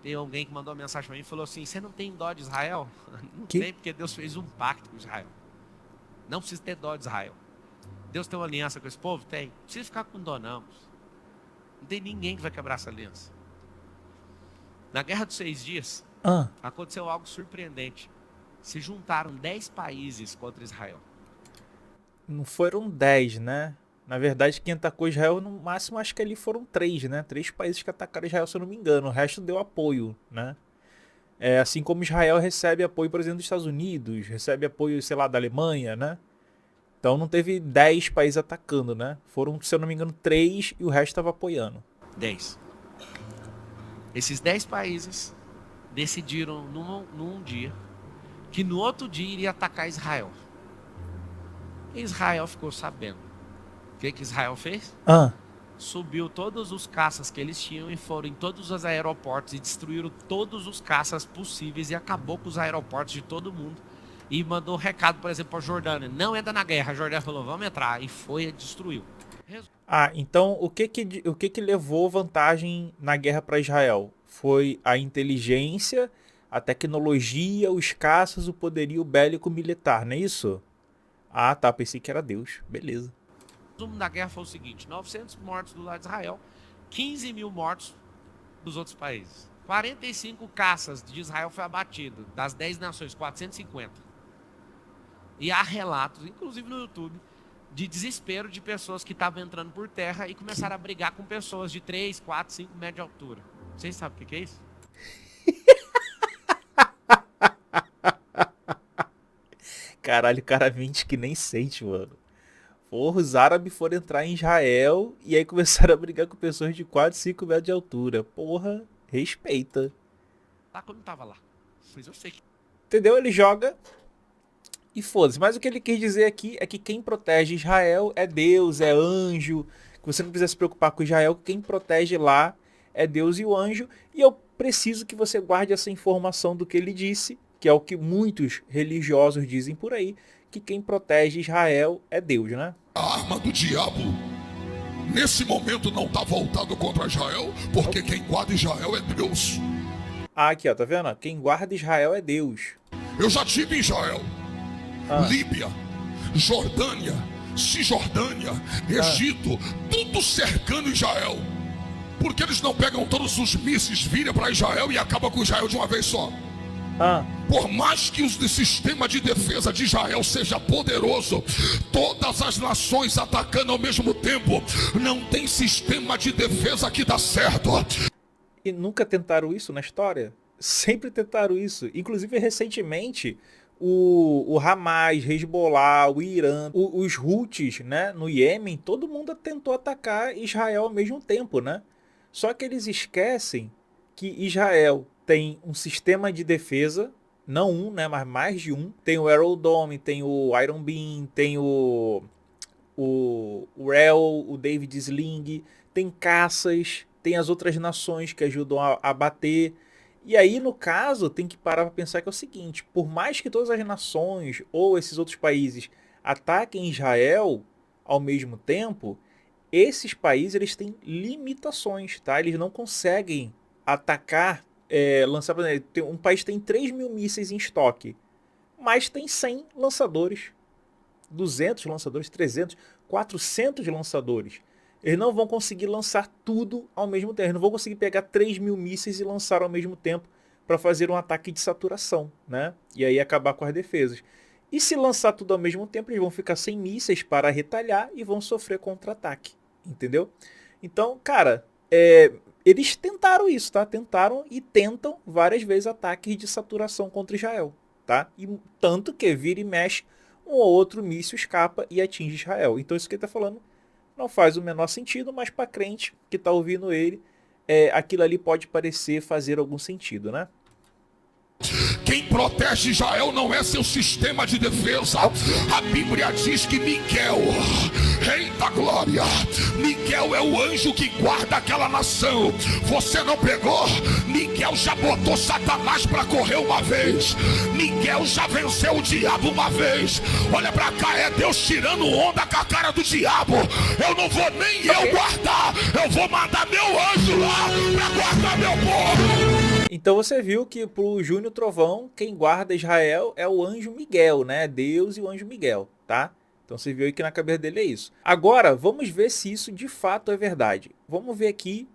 Tem alguém que mandou uma mensagem para mim e falou assim: você não tem dó de Israel? Não Que? tem, porque Deus fez um pacto com Israel. Não precisa ter dó de Israel. Deus tem uma aliança com esse povo? Tem. Não precisa ficar com dó, não. Não tem ninguém que vai quebrar essa aliança. Na Guerra dos 6 Dias, aconteceu algo surpreendente. Se juntaram 10 países contra Israel. Não foram 10, né? Na verdade, quem atacou Israel, no máximo, acho que ali foram 3, né? 3 países que atacaram Israel, se eu não me engano. O resto deu apoio, né? Assim como Israel recebe apoio, por exemplo, dos Estados Unidos, recebe apoio, sei lá, da Alemanha, né? Então não teve 10 países atacando, né? Foram, se eu não me engano, 3 e o resto estava apoiando. 10. Esses 10 países decidiram num dia que no outro dia iria atacar Israel. E Israel ficou sabendo. O que Israel fez? Subiu todos os caças que eles tinham e foram em todos os aeroportos e destruíram todos os caças possíveis e acabou com os aeroportos de todo mundo. E mandou um recado, por exemplo, para a Jordânia: não entra na guerra. A Jordânia falou: vamos entrar. E foi e destruiu. Então o que levou vantagem na guerra para Israel? Foi a inteligência, a tecnologia, os caças, o poderio bélico militar, não é isso? Ah, tá, pensei que era Deus. Beleza. O resumo da guerra foi o seguinte: 900 mortos do lado de Israel, 15 mil mortos dos outros países. 45 caças de Israel foi abatido, das 10 nações, 450. E há relatos, inclusive no YouTube, de desespero de pessoas que estavam entrando por terra e começaram a brigar com pessoas de 3, 4, 5 metros de altura. Vocês sabem o que é isso? Caralho, o cara mente que nem sente, mano. Porra, os árabes foram entrar em Israel e aí começaram a brigar com pessoas de 4, 5 metros de altura. Porra, respeita. Tá, quando eu não tava lá. Mas eu sei que... Entendeu? Ele joga e foda-se. Mas o que ele quis dizer aqui é que quem protege Israel é Deus, é anjo. Que você não precisa se preocupar com Israel. Quem protege lá é Deus e o anjo. E eu preciso que você guarde essa informação do que ele disse, que é o que muitos religiosos dizem por aí, que quem protege Israel é Deus, né? A arma do diabo, nesse momento, não está voltada contra Israel, porque quem guarda Israel é Deus. Aqui, ó, tá vendo? Quem guarda Israel é Deus. Eu já tive em Israel, Líbia, Jordânia, Cisjordânia, Egito, tudo cercando Israel. Porque eles não pegam todos os mísseis, viram para Israel e acabam com Israel de uma vez só. Por mais que o sistema de defesa de Israel seja poderoso, todas as nações atacando ao mesmo tempo, não tem sistema de defesa que dá certo. E nunca tentaram isso na história? Sempre tentaram isso. Inclusive, recentemente, o Hamas, Hezbollah, o Irã, os Houthis, né, no Iêmen, todo mundo tentou atacar Israel ao mesmo tempo, né? Só que eles esquecem que Israel tem um sistema de defesa, não um, né, mas mais de um. Tem o Iron Dome, tem o Iron Beam, tem o Rel, o David Sling, tem caças, tem as outras nações que ajudam a bater. E aí, no caso, tem que parar para pensar que é o seguinte: por mais que todas as nações ou esses outros países ataquem Israel ao mesmo tempo, esses países eles têm limitações, tá? Eles não conseguem atacar, lançar... Um país tem 3 mil mísseis em estoque, mas tem 100 lançadores, 200 lançadores, 300, 400 lançadores. Eles não vão conseguir lançar tudo ao mesmo tempo. Eles não vão conseguir pegar 3 mil mísseis e lançar ao mesmo tempo para fazer um ataque de saturação, né? E aí acabar com as defesas. E se lançar tudo ao mesmo tempo, eles vão ficar sem mísseis para retalhar e vão sofrer contra-ataque, entendeu? Então, cara, eles tentaram isso, tá? Tentaram e tentam várias vezes ataques de saturação contra Israel, tá? E tanto que vira e mexe, um ou outro míssil escapa e atinge Israel. Então isso que ele tá falando não faz o menor sentido, mas para crente que tá ouvindo ele, aquilo ali pode parecer fazer algum sentido, né? Quem protege Israel não é seu sistema de defesa. A Bíblia diz que Miguel, rei da glória, Miguel é o anjo que guarda aquela nação. Você não pegou? Miguel já botou Satanás para correr uma vez. Miguel já venceu o diabo uma vez. Olha pra cá, é Deus tirando onda com a cara do diabo. Eu não vou nem eu guardar, eu vou mandar meu anjo lá para guardar meu povo. Então você viu que pro Júnior Trovão, quem guarda Israel é o anjo Miguel, né? Deus e o anjo Miguel, tá? Então você viu aí que na cabeça dele é isso. Agora, vamos ver se isso de fato é verdade. Vamos ver aqui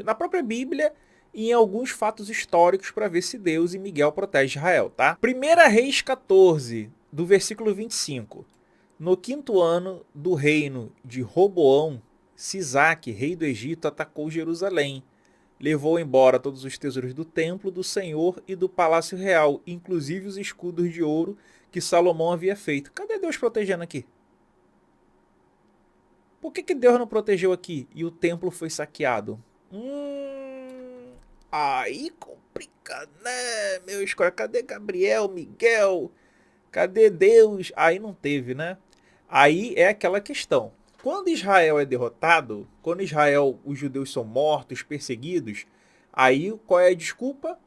na própria Bíblia e em alguns fatos históricos para ver se Deus e Miguel protegem Israel, tá? 1 Reis 14, do versículo 25. No 5º ano do reino de Roboão, Sisaque, rei do Egito, atacou Jerusalém. Levou embora todos os tesouros do templo do Senhor e do palácio real, inclusive os escudos de ouro que Salomão havia feito. Cadê Deus protegendo aqui? Por que Deus não protegeu aqui e o templo foi saqueado? Aí complica, né, meus colegas? Cadê Gabriel, Miguel? Cadê Deus? Aí não teve, né? Aí é aquela questão. Quando Israel é derrotado, quando Israel, os judeus são mortos, perseguidos, aí qual é a desculpa?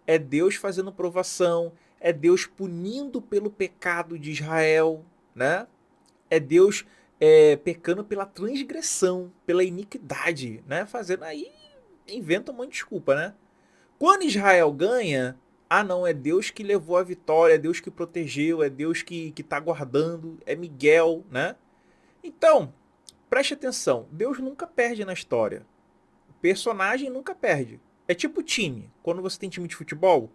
É Deus fazendo provação, é Deus punindo pelo pecado de Israel, né? É Deus pecando pela transgressão, pela iniquidade, né? Fazendo aí, inventa um monte de desculpa, né? Quando Israel ganha, não, é Deus que levou a vitória, é Deus que protegeu, é Deus que está guardando, é Miguel, né? Então, preste atenção, Deus nunca perde na história. O personagem nunca perde. É tipo time. Quando você tem time de futebol,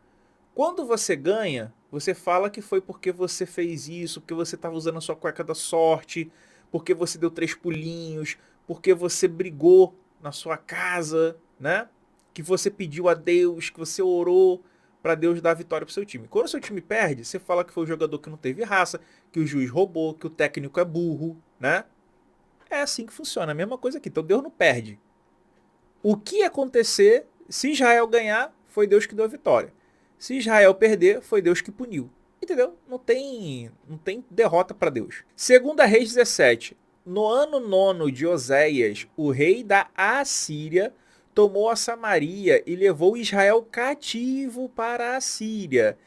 quando você ganha, você fala que foi porque você fez isso, porque você estava usando a sua cueca da sorte, porque você deu 3 pulinhos, porque você brigou na sua casa, né? Que você pediu a Deus, que você orou para Deus dar a vitória pro seu time. Quando o seu time perde, você fala que foi o jogador que não teve raça, que o juiz roubou, que o técnico é burro, né? É assim que funciona, a mesma coisa aqui. Então Deus não perde. O que acontecer, se Israel ganhar, foi Deus que deu a vitória. Se Israel perder, foi Deus que puniu. Entendeu? Não tem derrota para Deus. 2 Reis 17. No ano 9 de Oséias, o rei da Assíria tomou a Samaria e levou Israel cativo para a Síria,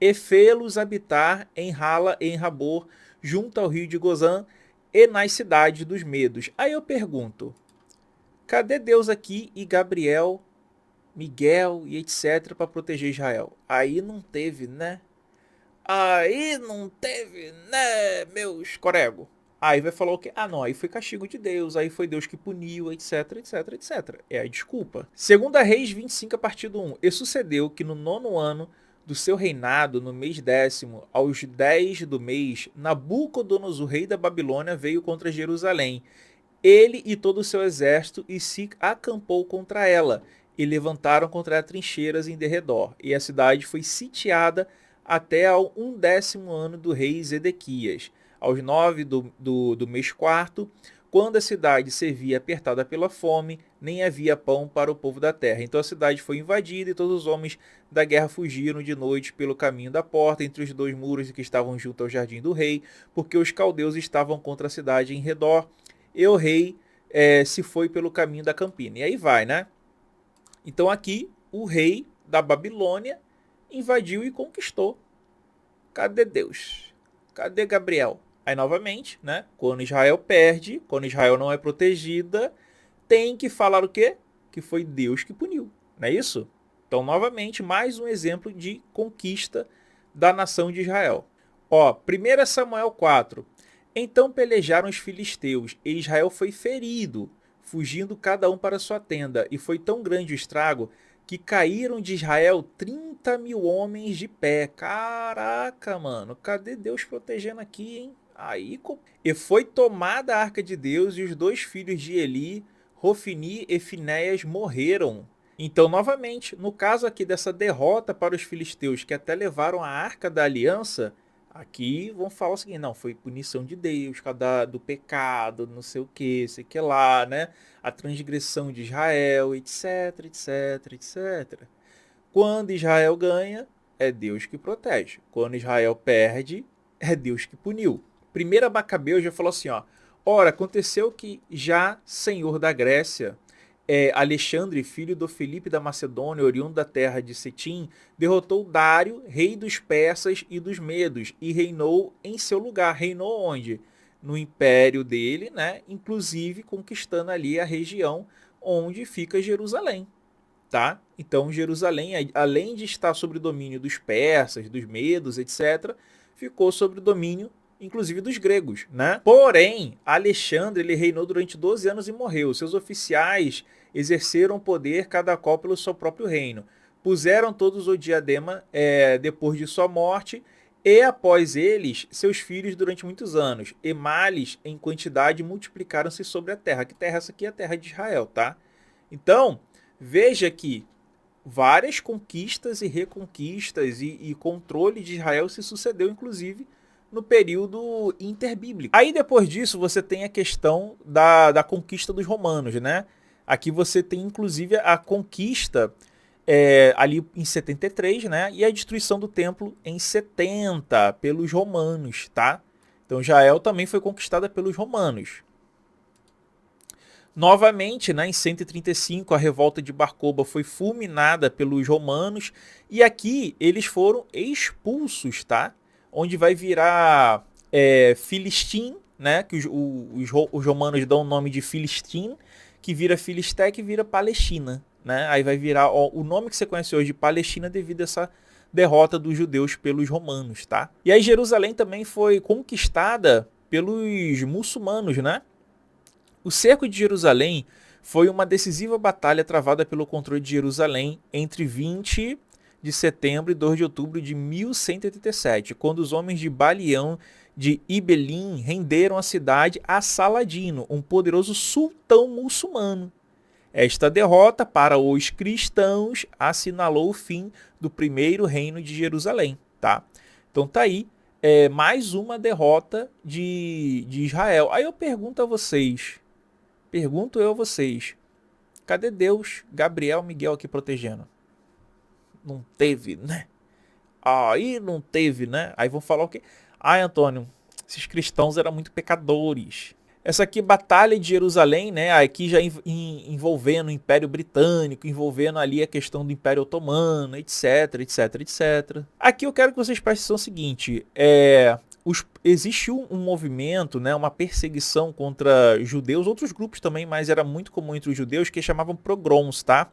e fê-los habitar em Hala, em Rabor, junto ao rio de Gozã, e nas cidades dos medos. Aí eu pergunto, cadê Deus aqui e Gabriel, Miguel e etc. para proteger Israel? Aí não teve, né? Aí não teve, né, meus corego? Aí vai falar o quê? Não, aí foi castigo de Deus, aí foi Deus que puniu, etc, etc, etc. É a desculpa. 2 Reis 25, a partir do 1. E sucedeu que no 9º ano do seu reinado, no mês 10º, aos 10 do mês, Nabucodonosor, rei da Babilônia, veio contra Jerusalém. Ele e todo o seu exército, e se acampou contra ela, e levantaram contra ela trincheiras em derredor. E a cidade foi sitiada até ao 11º ano do rei Zedequias. Aos 9 do mês 4º, quando a cidade se via apertada pela fome, nem havia pão para o povo da terra. Então a cidade foi invadida e todos os homens da guerra fugiram de noite pelo caminho da porta, entre os 2 muros que estavam junto ao jardim do rei, porque os caldeus estavam contra a cidade em redor, e o rei se foi pelo caminho da campina. E aí vai, né? Então aqui o rei da Babilônia invadiu e conquistou. Cadê Deus? Cadê Gabriel? Aí novamente, né? Quando Israel perde, quando Israel não é protegida, tem que falar o quê? Que foi Deus que puniu, não é isso? Então, novamente, mais um exemplo de conquista da nação de Israel. 1 Samuel 4. Então pelejaram os filisteus, e Israel foi ferido, fugindo cada um para sua tenda, e foi tão grande o estrago que caíram de Israel 30.000 homens de pé. Caraca, mano, cadê Deus protegendo aqui, hein? Aí, e foi tomada a arca de Deus, e os 2 filhos de Eli, Rofini e Finéias, morreram. Então, novamente, no caso aqui dessa derrota para os filisteus, que até levaram a arca da aliança, aqui vão falar o seguinte, não, foi punição de Deus, do pecado, não sei o que, sei que lá, né? A transgressão de Israel, etc, etc, etc. Quando Israel ganha, é Deus que protege. Quando Israel perde, é Deus que puniu. 1 Macabeu já falou assim, ora, aconteceu que já senhor da Grécia, Alexandre, filho do Filipe da Macedônia, oriundo da terra de Cetim, derrotou Dário, rei dos persas e dos medos, e reinou em seu lugar. Reinou onde? No império dele, né? Inclusive conquistando ali a região onde fica Jerusalém. tá? Então Jerusalém, além de estar sob o domínio dos persas, dos medos, etc., ficou sob o domínio, inclusive, dos gregos, né? Porém, Alexandre ele reinou durante 12 anos e morreu. Seus oficiais exerceram poder, cada qual pelo seu próprio reino. Puseram todos o diadema depois de sua morte, e após eles, seus filhos durante muitos anos. E males em quantidade multiplicaram-se sobre a terra. Que terra essa aqui é a terra de Israel, tá? Então, veja que várias conquistas e reconquistas e controle de Israel se sucedeu, inclusive, no período interbíblico. Aí, depois disso, você tem a questão da conquista dos romanos, né? Aqui você tem, inclusive, a conquista ali em 73, né? E a destruição do templo em 70 pelos romanos, tá? Então, Israel também foi conquistada pelos romanos. Novamente, né, em 135, a revolta de Bar Kokhba foi fulminada pelos romanos. E aqui eles foram expulsos, tá? Onde vai virar Filistim, né? Que os romanos dão o nome de Filistim, que vira Filisté, que vira Palestina, né? Aí vai virar o nome que você conhece hoje de Palestina devido a essa derrota dos judeus pelos romanos, tá? E aí Jerusalém também foi conquistada pelos muçulmanos, né? O cerco de Jerusalém foi uma decisiva batalha travada pelo controle de Jerusalém entre 20 de setembro e 2 de outubro de 1187, quando os homens de Balião de Ibelim renderam a cidade a Saladino, um poderoso sultão muçulmano. Esta derrota para os cristãos assinalou o fim do primeiro reino de Jerusalém, tá? Então tá aí mais uma derrota de Israel. Aí eu pergunto a vocês, cadê Deus, Gabriel, Miguel aqui protegendo? Não teve, né? Aí não teve, né? Aí vão falar o quê? Ai, Antônio, esses cristãos eram muito pecadores. Essa aqui, Batalha de Jerusalém, né? Aqui já envolvendo o Império Britânico, envolvendo ali a questão do Império Otomano, etc, etc, etc. Aqui eu quero que vocês prestem atenção no seguinte, existe um movimento, né, uma perseguição contra judeus, outros grupos também, mas era muito comum entre os judeus, que chamavam pogroms, tá?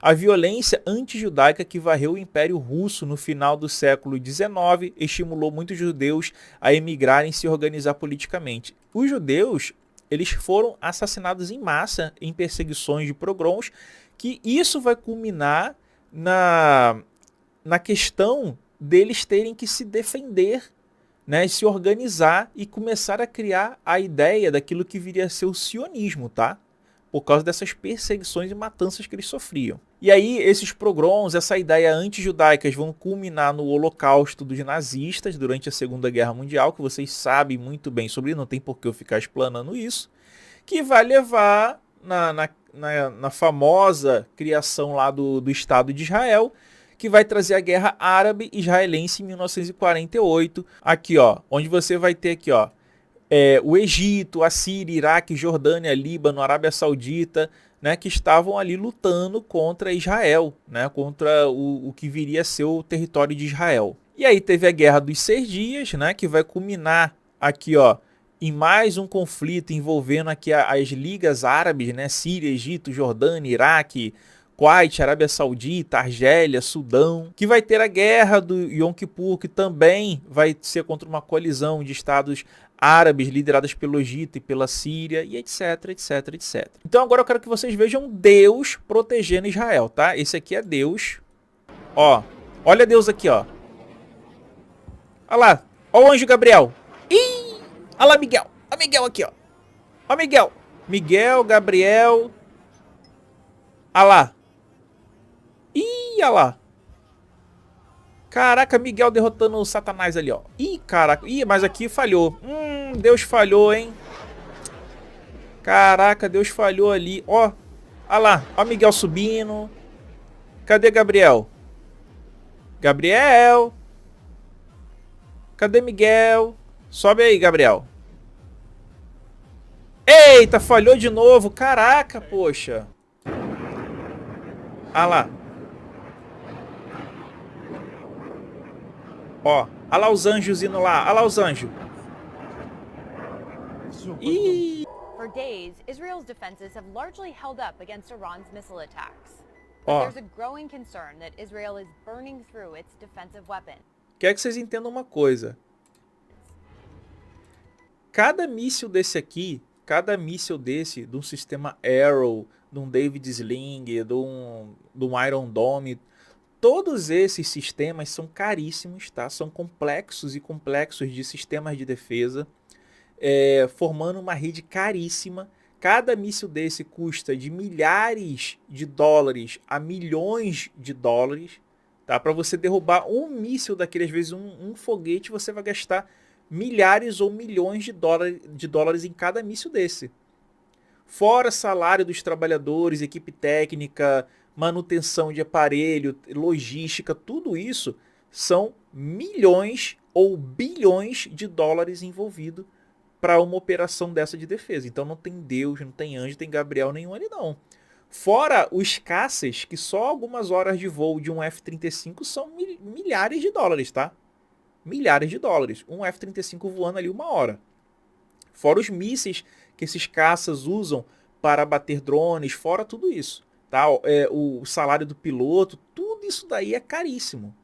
A violência antijudaica que varreu o Império Russo no final do século XIX estimulou muitos judeus a emigrarem e se organizar politicamente. Os judeus, eles foram assassinados em massa em perseguições de pogroms, que isso vai culminar na questão deles terem que se defender, né, se organizar e começar a criar a ideia daquilo que viria a ser o sionismo, tá? Por causa dessas perseguições e matanças que eles sofriam. E aí esses pogroms, essa ideia anti-judaicas vão culminar no holocausto dos nazistas durante a Segunda Guerra Mundial, que vocês sabem muito bem sobre, não tem por que eu ficar explanando isso, que vai levar na famosa criação lá do Estado de Israel, que vai trazer a Guerra Árabe-Israelense em 1948. Aqui, ó, onde você vai ter aqui, ó, o Egito, a Síria, Iraque, Jordânia, Líbano, Arábia Saudita, né, que estavam ali lutando contra Israel, né, contra o que viria a ser o território de Israel. E aí teve a Guerra dos 6 Dias, né, que vai culminar aqui, ó, em mais um conflito envolvendo aqui as ligas árabes, né, Síria, Egito, Jordânia, Iraque, Kuwait, Arábia Saudita, Argélia, Sudão, que vai ter a Guerra do Yom Kippur, que também vai ser contra uma coalizão de estados árabes lideradas pelo Egito e pela Síria, e etc, etc, etc. Então agora eu quero que vocês vejam Deus protegendo Israel, tá? Esse aqui é Deus. Ó, olha Deus aqui, ó. Olha lá, ó o anjo Gabriel. Ih, olha lá Miguel. Olha Miguel aqui, ó. Ó Miguel. Miguel, Gabriel. Olha lá. Ih, olha lá. Caraca, Miguel derrotando o Satanás ali, ó. Ih, caraca. Ih, mas aqui falhou. Deus falhou, hein. Caraca, Deus falhou ali. Ó, olha lá. Ó Miguel subindo. Cadê Gabriel? Gabriel. Cadê Miguel? Sobe aí, Gabriel. Eita, falhou de novo. Caraca, poxa. Olha lá. Ó, olha lá os anjos indo lá. Olha lá os anjos. Ih. For days, Israel's defenses have largely held up against Iran's missile attacks. Ó, There's a growing concern that Israel is burning through its defensive weapons. quero que vocês entendam uma coisa. Cada míssil desse aqui, de um sistema Arrow, de um David Sling, de um Iron Dome, todos esses sistemas são caríssimos, tá? São complexos de sistemas de defesa, formando uma rede caríssima. Cada míssil desse custa de milhares de dólares a milhões de dólares. Tá? Para você derrubar um míssil daquele, às vezes um foguete, você vai gastar milhares ou milhões de dólares em cada míssil desse. Fora salário dos trabalhadores, equipe técnica, manutenção de aparelho, logística, tudo isso são milhões ou bilhões de dólares envolvidos para uma operação dessa de defesa. Então não tem Deus, não tem anjo, tem Gabriel nenhum ali não. Fora os caças, que só algumas horas de voo de um F-35 são milhares de dólares, tá? Milhares de dólares. Um F-35 voando ali 1 hora. Fora os mísseis que esses caças usam para bater drones, fora tudo isso. Tá? O salário do piloto, tudo isso daí é caríssimo.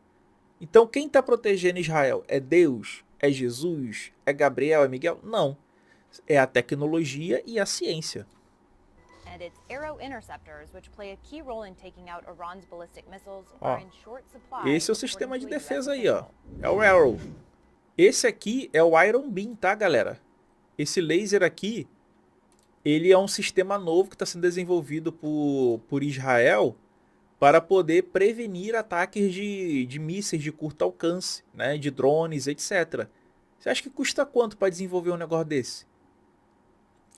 Então quem está protegendo Israel? É Deus? É Jesus? É Gabriel? É Miguel? Não. É a tecnologia e a ciência. And its Arrow interceptors, which play a key role in taking out Iran's ballistic missiles, are in short supply. Esse é o sistema de defesa aí, ó. É o Arrow. Esse aqui é o Iron Beam, tá, galera? Esse laser aqui, ele é um sistema novo que está sendo desenvolvido por Israel para poder prevenir ataques de mísseis de curto alcance, né, de drones, etc. Você acha que custa quanto para desenvolver um negócio desse?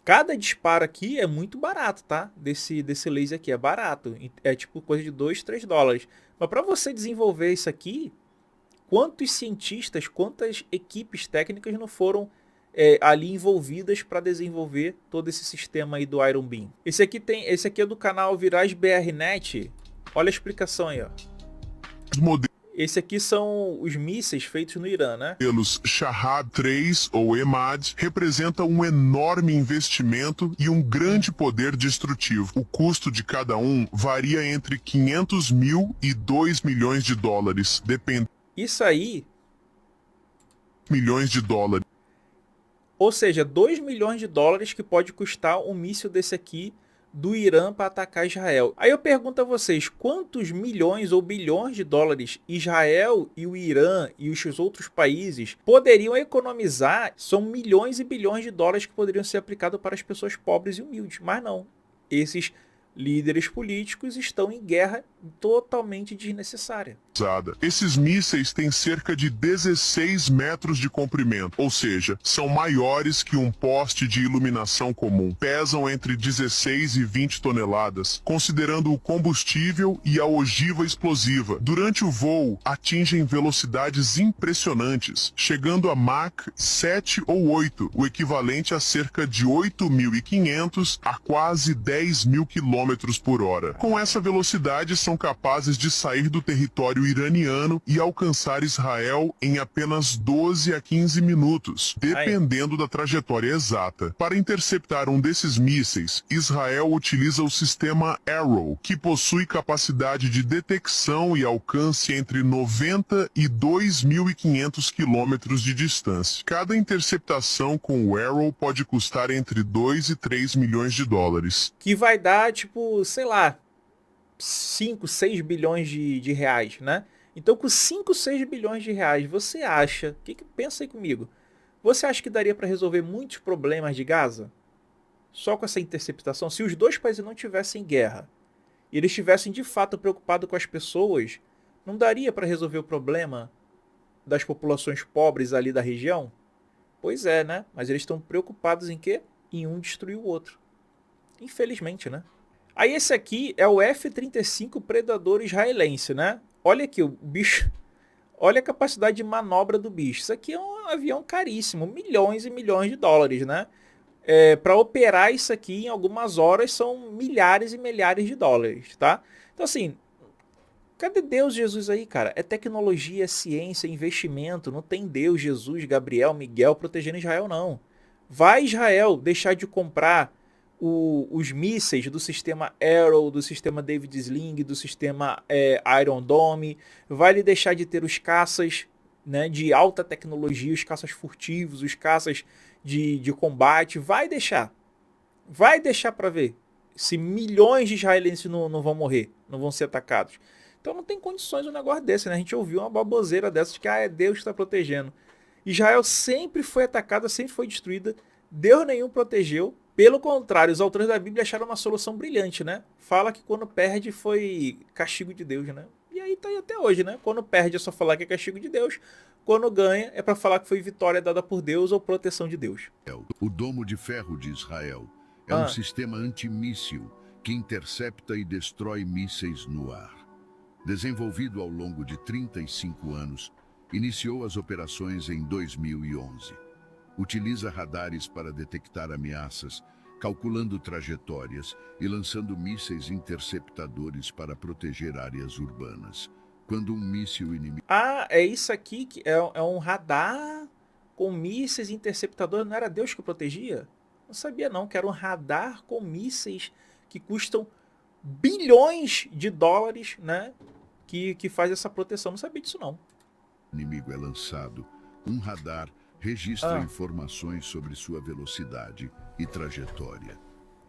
Cada disparo aqui é muito barato, tá? Desse laser aqui é barato. É tipo coisa de 2, 3 dólares. Mas para você desenvolver isso aqui, quantos cientistas, quantas equipes técnicas não foram ali envolvidas para desenvolver todo esse sistema aí do Iron Beam? Esse aqui é do canal Virage BRnet. Olha a explicação aí, ó. Esse aqui são os mísseis feitos no Irã, né? Modelos Shahab-3 ou EMAD representam um enorme investimento e um grande poder destrutivo. O custo de cada um varia entre 500 mil e 2 milhões de dólares, dependendo. Isso aí... milhões de dólares. Ou seja, 2 milhões de dólares que pode custar um míssil desse aqui do Irã para atacar Israel. Aí eu pergunto a vocês, quantos milhões ou bilhões de dólares Israel e o Irã e os outros países poderiam economizar? São milhões e bilhões de dólares que poderiam ser aplicados para as pessoas pobres e humildes. Mas não. Esses líderes políticos estão em guerra totalmente desnecessária. Esses mísseis têm cerca de 16 metros de comprimento, ou seja, são maiores que um poste de iluminação comum. Pesam entre 16 e 20 toneladas, considerando o combustível e a ogiva explosiva. Durante o voo, atingem velocidades impressionantes, chegando a Mach 7 ou 8, o equivalente a cerca de 8.500 a quase 10.000 km por hora. Com essa velocidade, são capazes de sair do território iraniano e alcançar Israel em apenas 12 a 15 minutos, dependendo da trajetória exata. Para interceptar um desses mísseis, Israel utiliza o sistema Arrow, que possui capacidade de detecção e alcance entre 90 e 2.500 quilômetros de distância. Cada interceptação com o Arrow pode custar entre 2 e 3 milhões de dólares. Que vai dar, tipo, sei lá, 5, 6 bilhões de reais, né? Então com 5, 6 bilhões de reais, você acha, pensa aí comigo, você acha que daria para resolver muitos problemas de Gaza? Só com essa interceptação? Se os dois países não tivessem guerra, e eles estivessem de fato preocupados com as pessoas, não daria para resolver o problema das populações pobres ali da região? Pois é, né? Mas eles estão preocupados em quê? Em um destruir o outro. Infelizmente, né? Aí esse aqui é o F-35 Predador israelense, né? Olha aqui, o bicho... Olha a capacidade de manobra do bicho. Isso aqui é um avião caríssimo, milhões e milhões de dólares, né? Para operar isso aqui em algumas horas são milhares e milhares de dólares, tá? Então assim, cadê Deus, Jesus aí, cara? É tecnologia, é ciência, é investimento. Não tem Deus, Jesus, Gabriel, Miguel protegendo Israel, não. Vai Israel deixar de comprar os mísseis do sistema Arrow, do sistema David Sling, do sistema Iron Dome, vai ele deixar de ter os caças, né, de alta tecnologia, os caças furtivos, os caças de combate, vai deixar para ver se milhões de israelenses não vão morrer, não vão ser atacados. Então não tem condições um negócio desse, né? A gente ouviu uma baboseira dessa de que é Deus que está protegendo. Israel sempre foi atacada, sempre foi destruída, Deus nenhum protegeu. Pelo contrário, os autores da Bíblia acharam uma solução brilhante, né? Fala que quando perde foi castigo de Deus, né? E aí tá aí até hoje, né? Quando perde é só falar que é castigo de Deus, quando ganha é para falar que foi vitória dada por Deus ou proteção de Deus. O Domo de Ferro de Israel é um sistema antimíssil que intercepta e destrói mísseis no ar. Desenvolvido ao longo de 35 anos, iniciou as operações em 2011. Utiliza radares para detectar ameaças, calculando trajetórias e lançando mísseis interceptadores para proteger áreas urbanas. Quando um míssil inimigo... Ah, é isso aqui que é um radar com mísseis interceptadores. Não era Deus que protegia? Não sabia não, que era um radar com mísseis que custam bilhões de dólares, né? Que faz essa proteção. Não sabia disso não. Inimigo é lançado, um radar registra informações sobre sua velocidade e trajetória.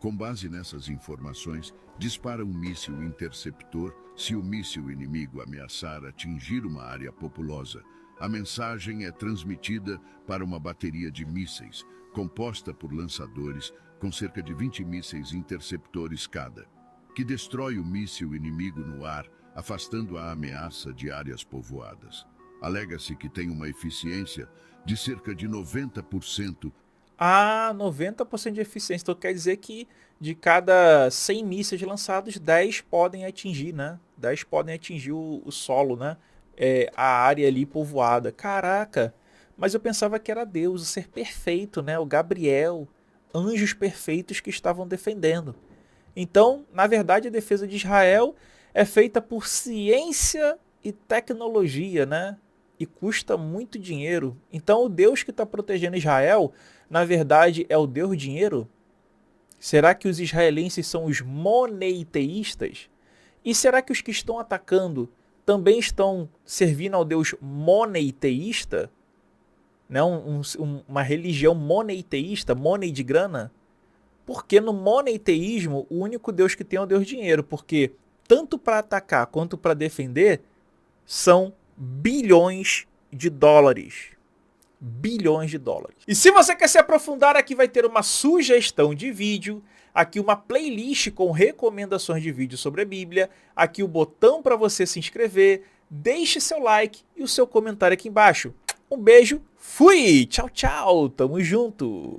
Com base nessas informações, dispara um míssil interceptor. Se o míssil inimigo ameaçar atingir uma área populosa, a mensagem é transmitida para uma bateria de mísseis, composta por lançadores com cerca de 20 mísseis interceptores cada, que destrói o míssil inimigo no ar, afastando a ameaça de áreas povoadas. Alega-se que tem uma eficiência de cerca de 90%. Ah, 90% de eficiência. Então quer dizer que de cada 100 mísseis lançados, 10 podem atingir, né? 10 podem atingir o solo, né? A área ali povoada. Caraca! Mas eu pensava que era Deus, o ser perfeito, né? O Gabriel, anjos perfeitos que estavam defendendo. Então, na verdade, a defesa de Israel é feita por ciência e tecnologia, né? E custa muito dinheiro. Então o Deus que está protegendo Israel, na verdade, é o Deus dinheiro? Será que os israelenses são os moneiteístas? E será que os que estão atacando também estão servindo ao Deus moneiteísta? Né? Uma religião moneiteísta, money de grana? Porque no moneiteísmo, o único Deus que tem é o Deus dinheiro. Porque tanto para atacar quanto para defender são bilhões de dólares. Bilhões de dólares. E se você quer se aprofundar, aqui vai ter uma sugestão de vídeo, aqui uma playlist com recomendações de vídeo sobre a Bíblia, aqui o botão para você se inscrever, deixe seu like e o seu comentário aqui embaixo. Um beijo, fui! Tchau, tchau, tamo junto!